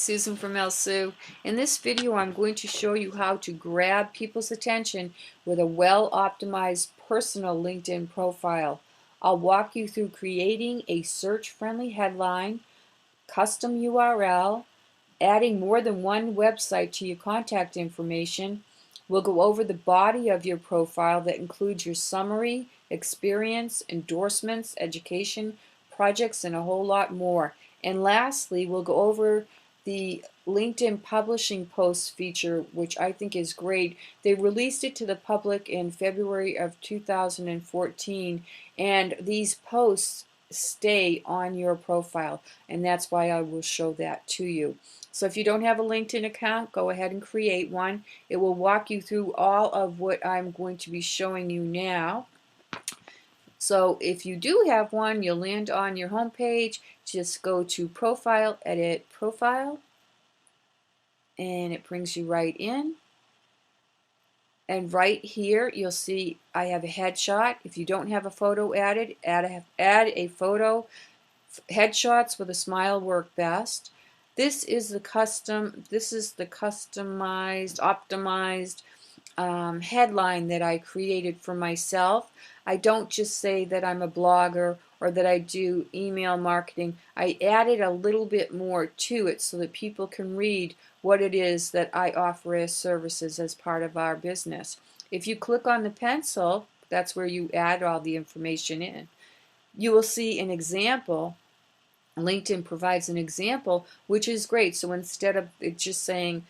Susan from Sue. In this video I'm going to show you how to grab people's attention with a well-optimized personal LinkedIn profile. I'll walk you through creating a search-friendly headline, custom URL, adding more than one website to your contact information. We'll go over the body of your profile that includes your summary, experience, endorsements, education, projects, and a whole lot more. And lastly, we'll go over the LinkedIn publishing posts feature, which I think is great. They released it to the public in February of 2014, and these posts stay on your profile, and that's why I will show that to you. So if you don't have a LinkedIn account, go ahead and create one. It will walk you through all of what I'm going to be showing you now. So if you do have one, you'll land on your home page. Just go to Profile, Edit Profile, and it brings you right in. And right here you'll see I have a headshot. If you don't have a photo added, add a photo. Headshots with a smile work best. This is the customized, optimized headline that I created for myself. I don't just say that I'm a blogger or that I do email marketing. I added a little bit more to it so that people can read what it is that I offer as services as part of our business. If you click on the pencil, that's where you add all the information in. You will see an example. LinkedIn provides an example, which is great. So instead of it just saying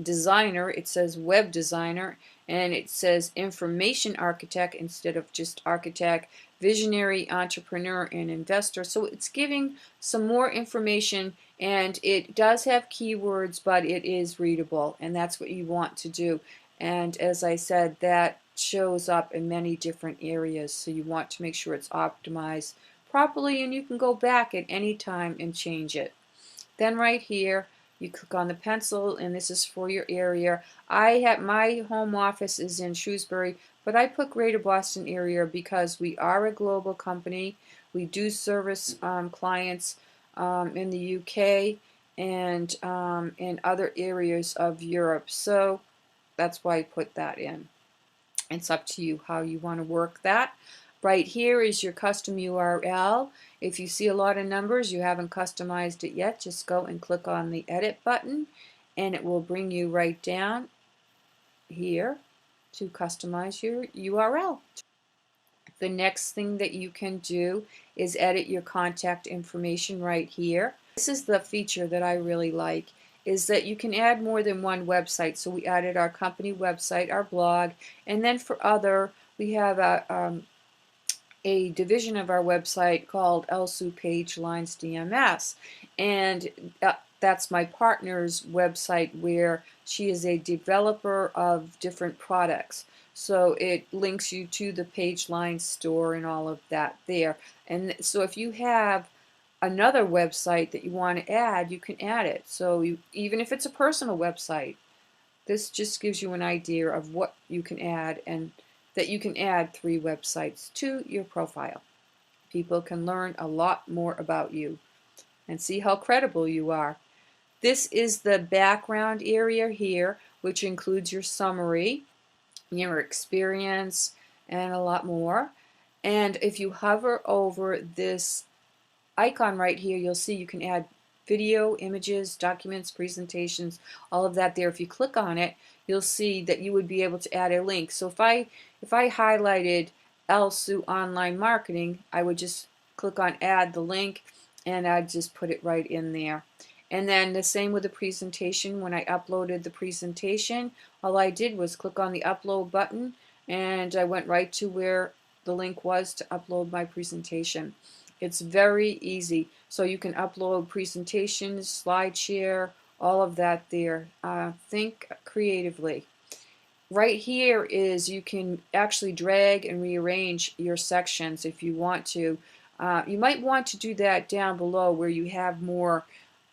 designer, it says web designer, and it says information architect instead of just architect, visionary, entrepreneur, and investor. So it's giving some more information, and it does have keywords, but it is readable, and that's what you want to do. And as I said, that shows up in many different areas, so you want to make sure it's optimized properly, and you can go back at any time and change it. Then right here you click on the pencil, and this is for your area. My home office is in Shrewsbury, but I put Greater Boston area because we are a global company. We do service clients in the UK and in other areas of Europe, so that's why I put that in. It's up to you how you want to work that. Right here is your custom URL. If you see a lot of numbers, you haven't customized it yet, just go and click on the edit button, and it will bring you right down here to customize your URL. The next thing that you can do is edit your contact information right here. This is the feature that I really like, is that you can add more than one website. So we added our company website, our blog, and then for other, we have a division of our website called Sue Page Lines DMS, and that's my partner's website where she is a developer of different products. So it links you to the Page Line store and all of that there. And so if you have another website that you want to add, you can add it. So even if it's a personal website, this just gives you an idea of what you can add, and that you can add 3 websites to your profile. People can learn a lot more about you and see how credible you are. This is the background area here, which includes your summary, your experience, and a lot more. And if you hover over this icon right here, you'll see you can add video, images, documents, presentations, all of that there. If you click on it, you'll see that you would be able to add a link. So if I highlighted Sue Online Marketing, I would just click on add the link, and I'd just put it right in there. And then the same with the presentation. When I uploaded the presentation, all I did was click on the upload button, and I went right to where the link was to upload my presentation. It's very easy. So you can upload presentations, SlideShare, all of that there. Think creatively. Right here is you can actually drag and rearrange your sections if you want to. You might want to do that down below where you have more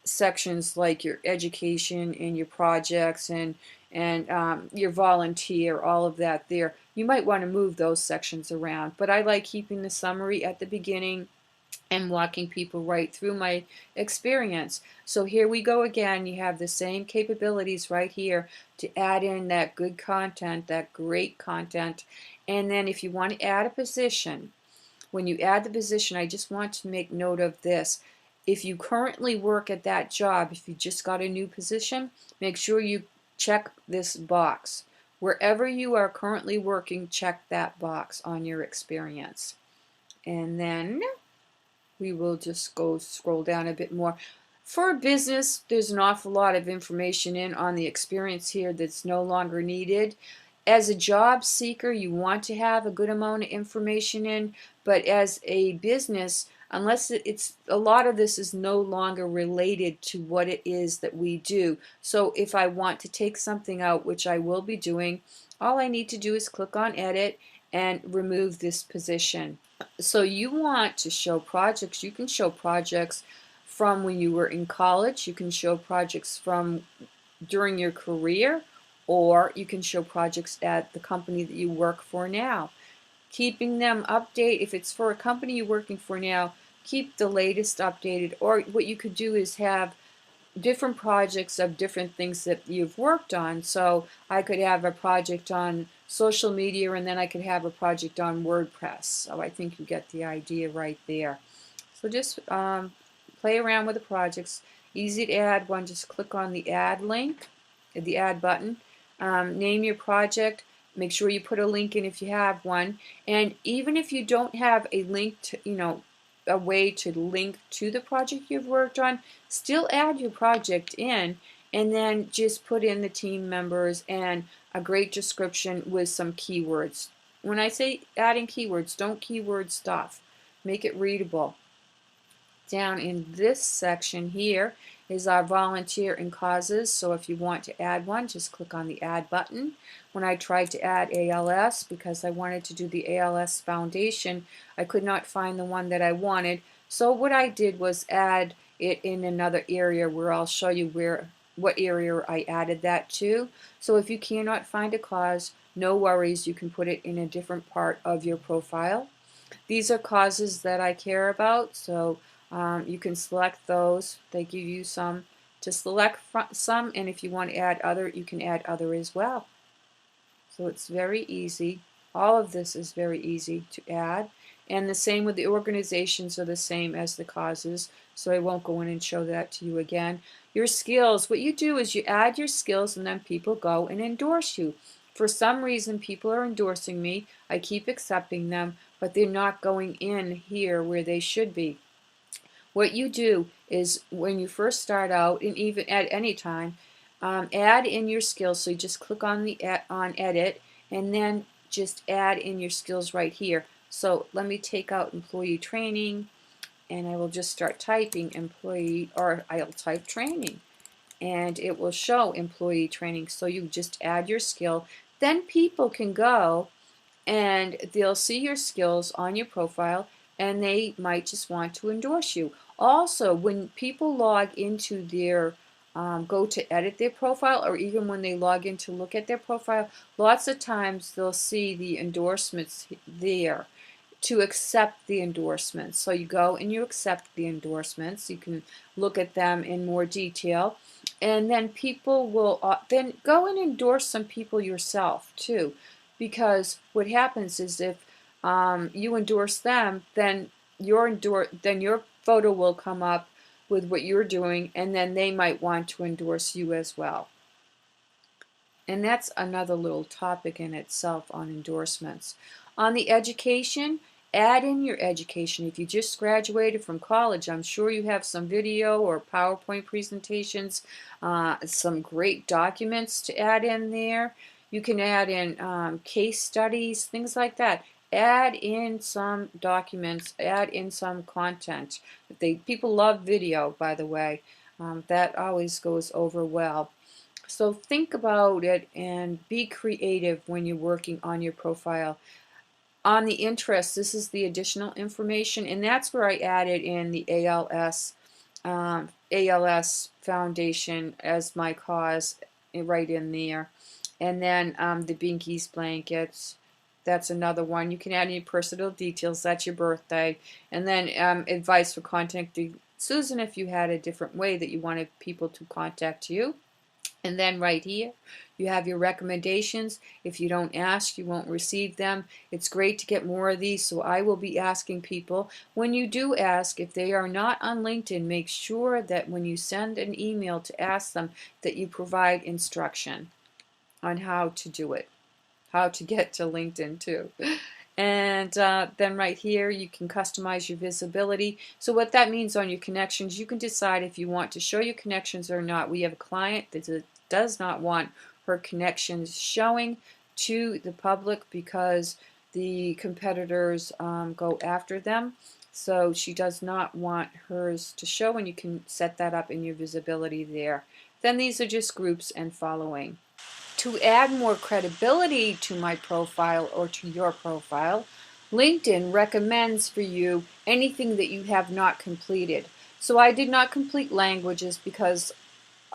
sections like your education and your projects and your volunteer, all of that there. You might want to move those sections around, but I like keeping the summary at the beginning and walking people right through my experience. So here we go again. You have the same capabilities right here to add in that good content, that great content. And then if you want to add a position, when you add the position, I just want to make note of this. If you currently work at that job, if you just got a new position, make sure you check this box. Wherever you are currently working, check that box on your experience. And then we will just go scroll down a bit more. For a business, there's an awful lot of information in on the experience here that's no longer needed. As a job seeker, you want to have a good amount of information in, but as a business, unless it's a lot of this is no longer related to what it is that we do. So if I want to take something out, which I will be doing, all I need to do is click on edit and remove this position. So you want to show projects. You can show projects from when you were in college. You can show projects from during your career, or you can show projects at the company that you work for now. Keeping them updated. If it's for a company you're working for now, keep the latest updated. Or what you could do is have different projects of different things that you've worked on. So I could have a project on social media, and then I could have a project on WordPress. So I think you get the idea right there. So just play around with the projects. Easy to add one. Just click on the add link, the add button. Name your project. Make sure you put a link in if you have one. And even if you don't have a link to, a way to link to the project you've worked on, still add your project in, and then just put in the team members and a great description with some keywords. When I say adding keywords, don't keyword stuff. Make it readable. Down in this section here is our volunteer and causes. So if you want to add one, just click on the add button. When I tried to add ALS, because I wanted to do the ALS Foundation, I could not find the one that I wanted. So what I did was add it in another area where I'll show you what area I added that to. So if you cannot find a cause, no worries, you can put it in a different part of your profile. These are causes that I care about, so you can select those. They give you some to select some, and if you want to add other, you can add other as well. So it's very easy. All of this is very easy to add. And the same with the organizations are the same as the causes, so I won't go in and show that to you again. Your skills, what you do is you add your skills and then people go and endorse you. For some reason, people are endorsing me. I keep accepting them, but they're not going in here where they should be. What you do is when you first start out, and even at any time, add in your skills. So you just click on the on edit, and then just add in your skills right here. So let me take out employee training, and I will just start typing employee, or I'll type training, and it will show employee training. So you just add your skill. Then people can go and they'll see your skills on your profile, and they might just want to endorse you. Also, when people log into their go to edit their profile, or even when they log in to look at their profile, lots of times they'll see the endorsements there to accept the endorsements. So you go and you accept the endorsements. You can look at them in more detail, and then people will then go and endorse some people yourself too, because what happens is if you endorse them, then your photo will come up with what you're doing, and then they might want to endorse you as well. And that's another little topic in itself on endorsements. On the education, add in your education. If you just graduated from college, I'm sure you have some video or PowerPoint presentations, some great documents to add in there. You can add in case studies, things like that. Add in some documents, add in some content. People love video, by the way. That always goes over well. So think about it and be creative when you're working on your profile. On the interests, this is the additional information, and that's where I added in the ALS Foundation as my cause right in there. And then the Binkies blankets, That's another one. You can add any personal details. That's your birthday. And then advice for contacting Susan if you had a different way that you wanted people to contact you. And then right here, you have your recommendations. If you don't ask, you won't receive them. It's great to get more of these, so I will be asking people. When you do ask, if they are not on LinkedIn, make sure that when you send an email to ask them, that you provide instruction on how to do it, how to get to LinkedIn too. And then right here, you can customize your visibility. So what that means on your connections, you can decide if you want to show your connections or not. We have a client that does not want her connections showing to the public because the competitors go after them. So she does not want hers to show, and you can set that up in your visibility there. Then these are just groups and following. To add more credibility to my profile or to your profile, LinkedIn recommends for you anything that you have not completed. So I did not complete languages because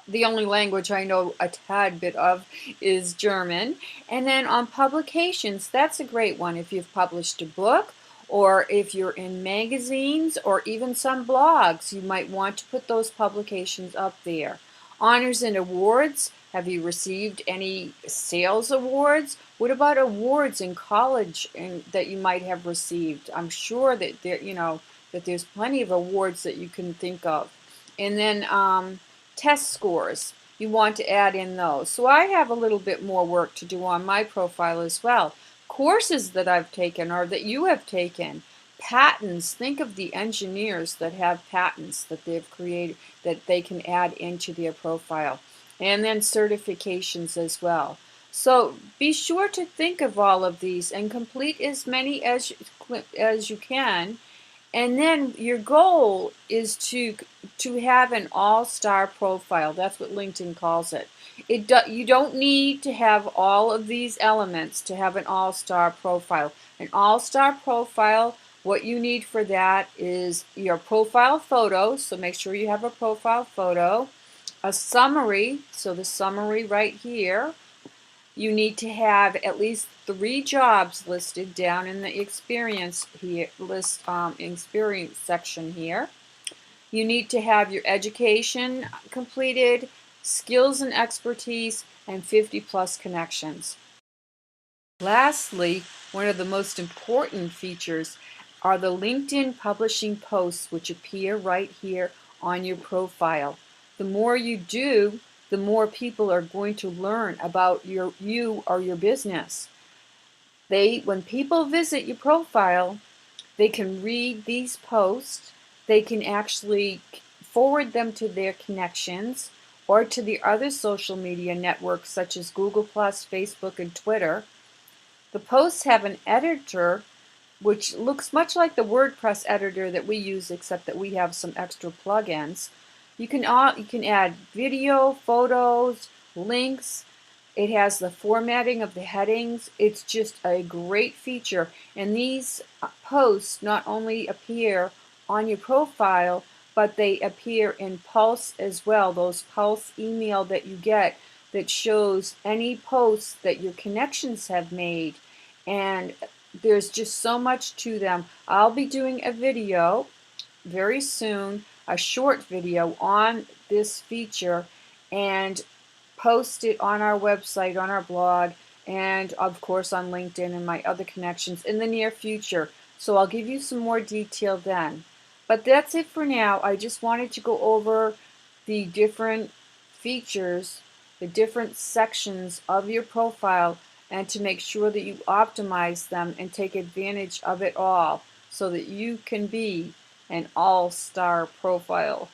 the only language I know a tad bit of is German. And then on publications, that's a great one. If you've published a book, or if you're in magazines, or even some blogs, you might want to put those publications up there. Honors and awards. Have you received any sales awards? What about awards in college that you might have received? I'm sure that that there's plenty of awards that you can think of. And then test scores. You want to add in those. So I have a little bit more work to do on my profile as well. Courses that I've taken or that you have taken. Patents. Think of the engineers that have patents that they've created that they can add into their profile. And then certifications as well. So be sure to think of all of these and complete as many as you can. And then your goal is to have an all-star profile. That's what LinkedIn calls it. You don't need to have all of these elements to have an all-star profile. An all-star profile, what you need for that is your profile photo, so make sure you have a profile photo, a summary, so the summary right here. You need to have at least 3 jobs listed down in the experience here, experience section here. You need to have your education completed, skills and expertise, and 50+ connections. Lastly, one of the most important features are the LinkedIn publishing posts, which appear right here on your profile. The more you do, the more people are going to learn about you or your business. When people visit your profile, they can read these posts. They can actually forward them to their connections or to the other social media networks such as Google+, Facebook, and Twitter. The posts have an editor which looks much like the WordPress editor that we use, except that we have some extra plugins. You can add video, photos, links. It has the formatting of the headings. It's just a great feature. And these posts not only appear on your profile, but they appear in Pulse as well. Those Pulse email that you get that shows any posts that your connections have made. And there's just so much to them. I'll be doing a video very soon, a short video on this feature, and post it on our website, on our blog, and of course on LinkedIn and my other connections in the near future. So I'll give you some more detail then. But that's it for now. I just wanted to go over the different features, the different sections of your profile, and to make sure that you optimize them and take advantage of it all so that you can be an all-star profile.